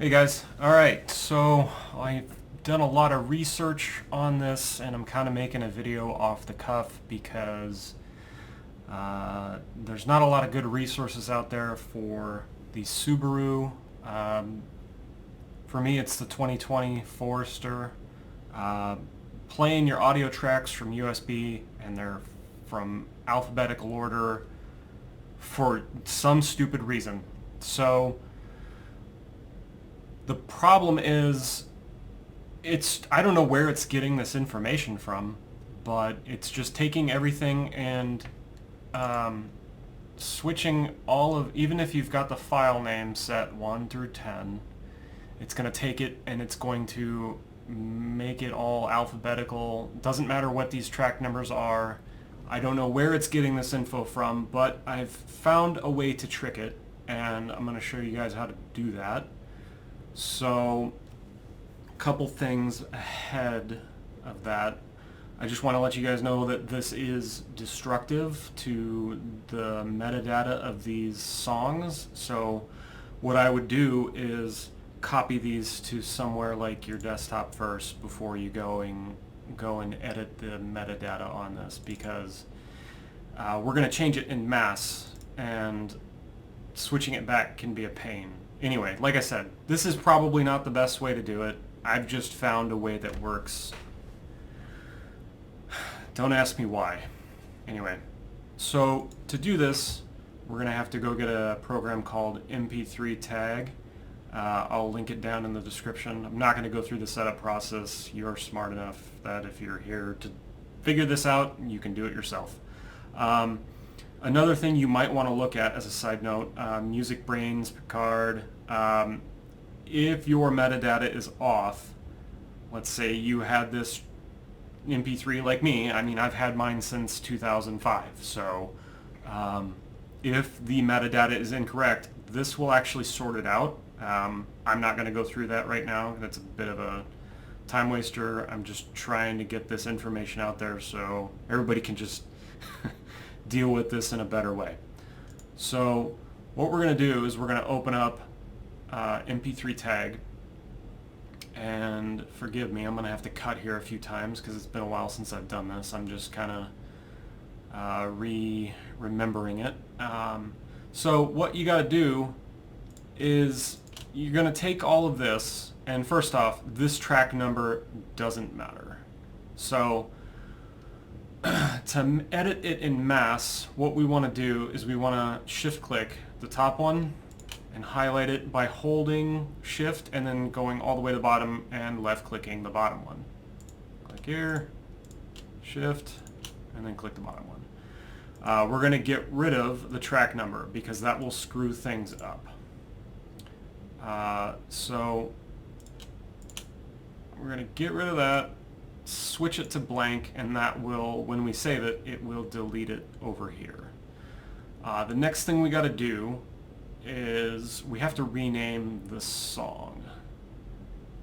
Hey guys, alright, so I've done a lot of research on this and I'm kind of making a video off the cuff because there's not a lot of good resources out there for the Subaru. For me it's the 2020 Forester. Playing your audio tracks from USB and they're from alphabetical order for some stupid reason. So the problem is, I don't know where it's getting this information from, but it's just taking everything and switching even if you've got the file name set 1 through 10, it's going to take it and it's going to make it all alphabetical. Doesn't matter what these track numbers are. I don't know where it's getting this info from, but I've found a way to trick it, and I'm going to show you guys how to do that. So, a couple things ahead of that. I just want to let you guys know that this is destructive to the metadata of these songs. So what I would do is copy these to somewhere like your desktop first before you go and edit the metadata on this, because we're going to change it en masse and switching it back can be a pain. Anyway, like I said, this is probably not the best way to do it. I've just found a way that works. Don't ask me why. Anyway, so to do this, we're going to have to go get a program called MP3 Tag. I'll link it down in the description. I'm not going to go through the setup process. You're smart enough that if you're here to figure this out, you can do it yourself. Another thing you might want to look at as a side note, Music Brains, Picard, if your metadata is off, let's say you had this MP3 like me, I mean I've had mine since 2005, so if the metadata is incorrect, this will actually sort it out. I'm not going to go through that right now. That's a bit of a time waster. I'm just trying to get this information out there so everybody can just deal with this in a better way. So what we're going to do is we're going to open up MP3 Tag, and forgive me, I'm going to have to cut here a few times because it's been a while since I've done this. I'm just kind of remembering it. So what you got to do is you're going to take all of this, and first off, this track number doesn't matter. So to edit it in mass, what we want to do is we want to shift click the top one and highlight it by holding shift and then going all the way to the bottom and left clicking the bottom one. Click here, shift, and then click the bottom one. We're going to get rid of the track number because that will screw things up. So we're going to get rid of that, switch it to blank, and that will, when we save it, it will delete it over here. The next thing we got to do is we have to rename the song.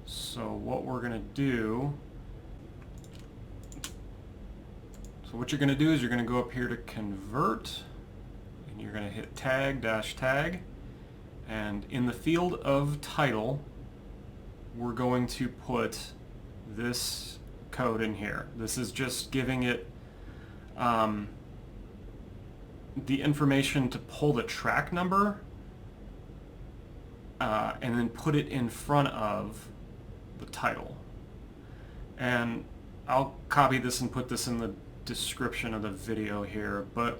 So what we're going to do, what you're going to do is you're going to go up here to convert, and you're going to hit tag dash tag, and in the field of title we're going to put this code in here. This is just giving it the information to pull the track number and then put it in front of the title. And I'll copy this and put this in the description of the video here, but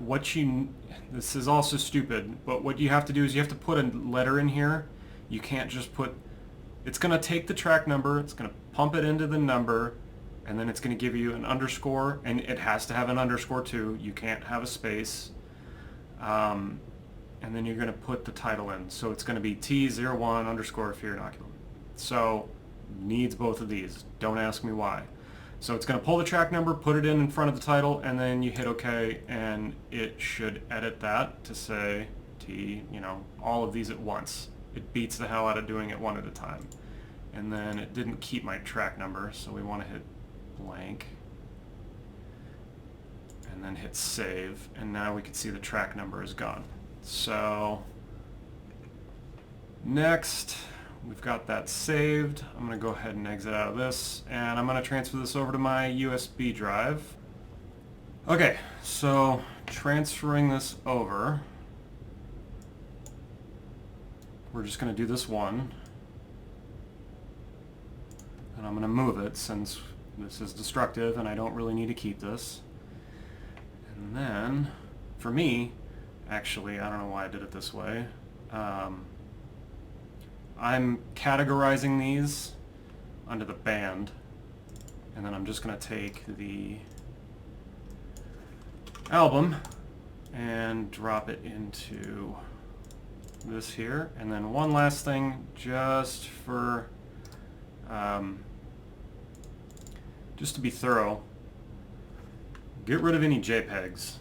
this is also stupid, but what you have to do is you have to put a letter in here. You can't just put, it's going to take the track number, it's going to pump it into the number, and then it's going to give you an underscore, and it has to have an underscore too. You can't have a space. And then you're going to put the title in. So it's going to be T01 underscore Fear Inoculum. So needs both of these. Don't ask me why. So it's going to pull the track number, put it in front of the title, and then you hit OK, and it should edit that to say all of these at once. It beats the hell out of doing it one at a time. And then it didn't keep my track number, so we want to hit blank and then hit save, and now we can see the track number is gone. So next we've got that saved. I'm going to go ahead and exit out of this, and I'm going to transfer this over to my USB drive. Okay, so transferring this over, we're just going to do this one, and I'm going to move it since this is destructive and I don't really need to keep this. And then, for me, actually, I don't know why I did it this way. I'm categorizing these under the band, and then I'm just going to take the album and drop it into this here. And then one last thing, just for just to be thorough, get rid of any JPEGs.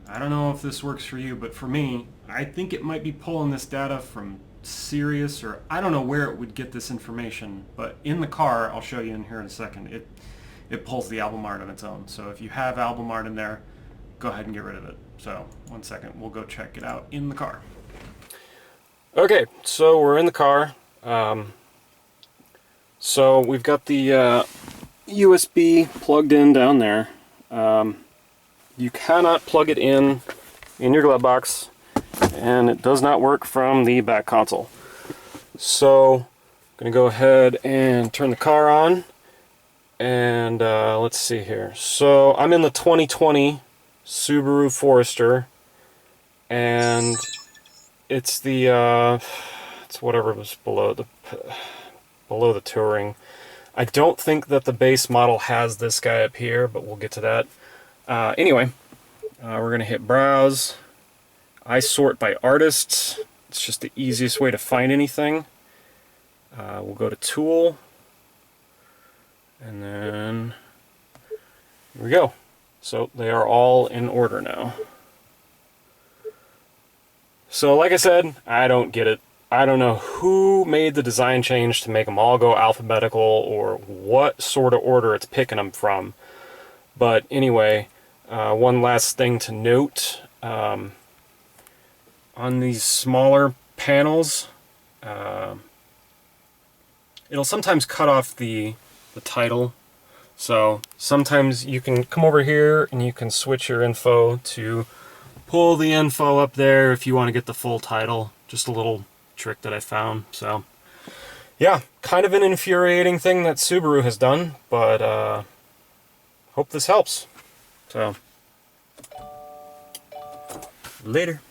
I don't know if this works for you, but for me, I think it might be pulling this data from Sirius, or I don't know where it would get this information, but in the car, I'll show you in here in a second, it pulls the album art on its own. So if you have album art in there, go ahead and get rid of it. So one second, we'll go check it out in the car. Okay, so we're in the car. So we've got the USB plugged in down there. You cannot plug it in your glove box, and it does not work from the back console. So I'm going to go ahead and turn the car on, and let's see here. So I'm in the 2020 Subaru Forester, and it's the it's whatever was below the Touring. I don't think that the base model has this guy up here, but we'll get to that. Anyway, we're going to hit Browse. I sort by artists. It's just the easiest way to find anything. We'll go to Tool, and then here we go. So they are all in order now. So like I said, I don't get it. I don't know who made the design change to make them all go alphabetical, or what sort of order it's picking them from. But anyway, one last thing to note. On these smaller panels, it'll sometimes cut off the title. So sometimes you can come over here and you can switch your info to pull the info up there if you want to get the full title. Just a little trick that I found. So yeah, kind of an infuriating thing that Subaru has done, but hope this helps. So later.